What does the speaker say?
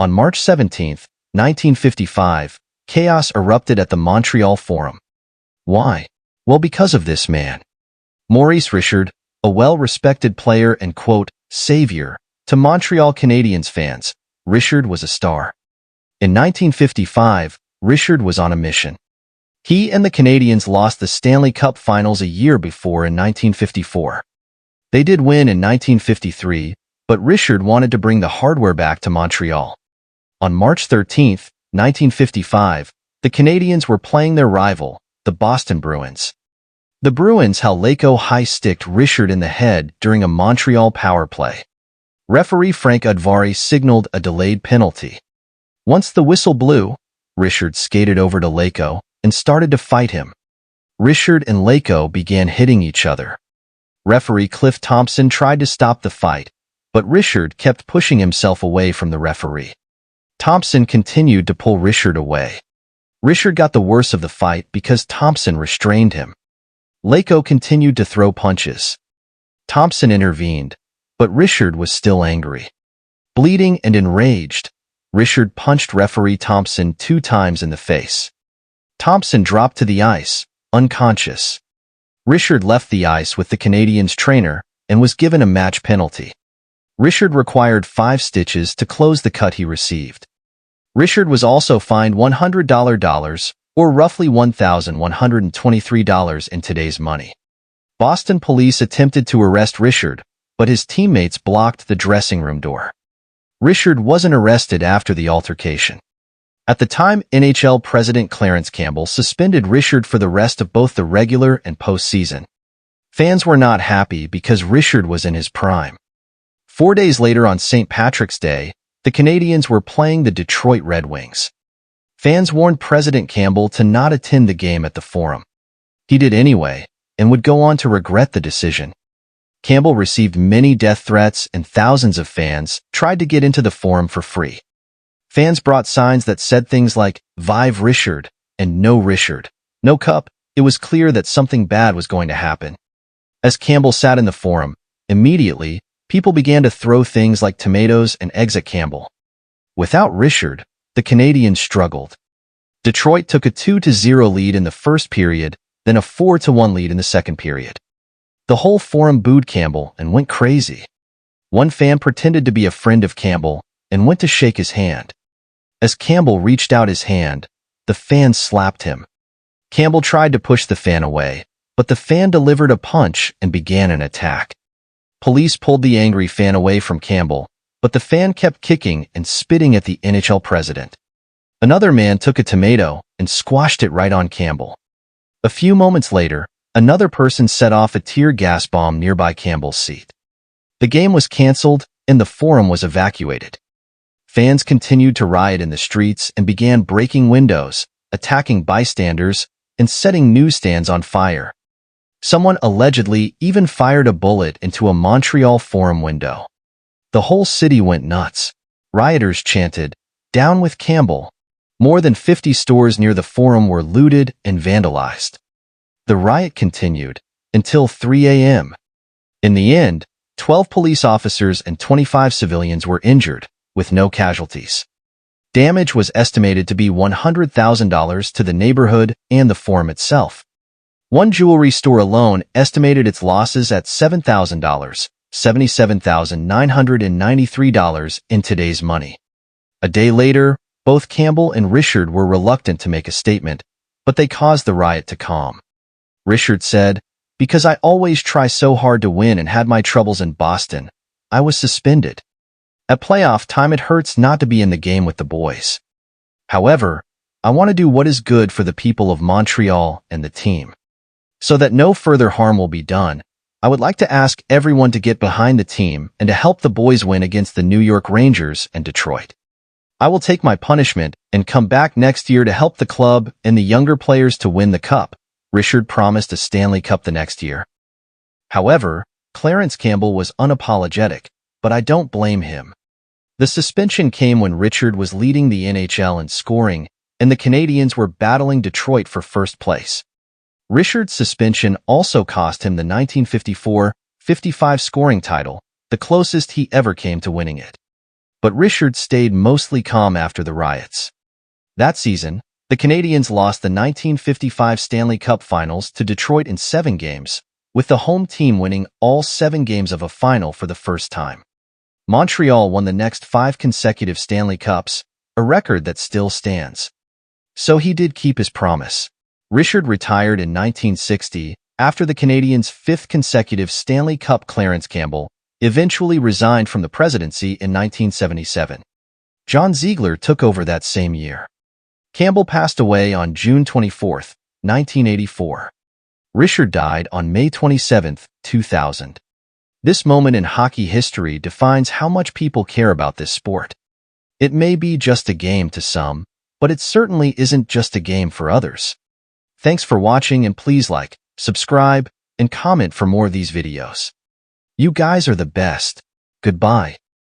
On March 17, 1955, chaos erupted at the Montreal Forum. Why? Well, because of this man. Maurice Richard, a well-respected player and, quote, savior to Montreal Canadiens fans. Richard was a star. In 1955, Richard was on a mission. He and the Canadiens lost the Stanley Cup Finals a year before in 1954. They did win in 1953, but Richard wanted to bring the hardware back to Montreal. On March 13, 1955, the Canadiens were playing their rival, the Boston Bruins. The Bruins Haleko high-sticked Richard in the head during a Montreal power play. Referee Frank Udvari signaled a delayed penalty. Once the whistle blew, Richard skated over to Haleko and started to fight him. Richard and Haleko began hitting each other. Referee Cliff Thompson tried to stop the fight, but Richard kept pushing himself away from the referee. Thompson continued to pull Richard away. Richard got the worst of the fight because Thompson restrained him. Haleko continued to throw punches. Thompson intervened, but Richard was still angry. Bleeding and enraged, Richard punched referee Thompson 2 times in the face. Thompson dropped to the ice, unconscious. Richard left the ice with the Canadiens trainer and was given a match penalty. Richard required 5 stitches to close the cut he received. Richard was also fined $100, or roughly $1,123 in today's money. Boston police attempted to arrest Richard, but his teammates blocked the dressing room door. Richard wasn't arrested after the altercation. At the time, NHL President Clarence Campbell suspended Richard for the rest of both the regular and postseason. Fans were not happy because Richard was in his prime. 4 days later on St. Patrick's Day, the Canadiens were playing the Detroit Red Wings. Fans warned President Campbell to not attend the game at the Forum. He did anyway, and would go on to regret the decision. Campbell received many death threats and thousands of fans tried to get into the Forum for free. Fans brought signs that said things like, "Vive Richard," and "No Richard, no cup." It was clear that something bad was going to happen. As Campbell sat in the Forum, immediately, people began to throw things like tomatoes and eggs at Campbell. Without Richard, the Canadiens struggled. Detroit took a 2-0 lead in the first period, then a 4-1 lead in the second period. The whole Forum booed Campbell and went crazy. One fan pretended to be a friend of Campbell and went to shake his hand. As Campbell reached out his hand, the fan slapped him. Campbell tried to push the fan away, but the fan delivered a punch and began an attack. Police pulled the angry fan away from Campbell, but the fan kept kicking and spitting at the NHL president. Another man took a tomato and squashed it right on Campbell. A few moments later, another person set off a tear gas bomb nearby Campbell's seat. The game was canceled and the Forum was evacuated. Fans continued to riot in the streets and began breaking windows, attacking bystanders, and setting newsstands on fire. Someone allegedly even fired a bullet into a Montreal Forum window. The whole city went nuts. Rioters chanted, "Down with Campbell." More than 50 stores near the Forum were looted and vandalized. The riot continued until 3 a.m. In the end, 12 police officers and 25 civilians were injured, with no casualties. Damage was estimated to be $100,000 to the neighborhood and the Forum itself. One jewelry store alone estimated its losses at $7,000, $77,993 in today's money. A day later, both Campbell and Richard were reluctant to make a statement, but they caused the riot to calm. Richard said, "Because I always try so hard to win and had my troubles in Boston, I was suspended. At playoff time it hurts not to be in the game with the boys. However, I want to do what is good for the people of Montreal and the team. So that no further harm will be done, I would like to ask everyone to get behind the team and to help the boys win against the New York Rangers and Detroit. I will take my punishment and come back next year to help the club and the younger players to win the cup." Richard promised a Stanley Cup the next year. However, Clarence Campbell was unapologetic, but I don't blame him. The suspension came when Richard was leading the NHL in scoring, and the Canadiens were battling Detroit for first place. Richard's suspension also cost him the 1954-55 scoring title, the closest he ever came to winning it. but Richard stayed mostly calm after the riots. That season, the Canadiens lost the 1955 Stanley Cup Finals to Detroit in 7 games, with the home team winning all 7 games of a final for the first time. Montreal won the next 5 consecutive Stanley Cups, a record that still stands. So he did keep his promise. Richard retired in 1960 after the Canadiens' 5th consecutive Stanley Cup. Clarence Campbell eventually resigned from the presidency in 1977. John Ziegler took over that same year. Campbell passed away on June 24, 1984. Richard died on May 27, 2000. This moment in hockey history defines how much people care about this sport. It may be just a game to some, but it certainly isn't just a game for others. Thanks for watching, and please like, subscribe, and comment for more of these videos. You guys are the best. Goodbye.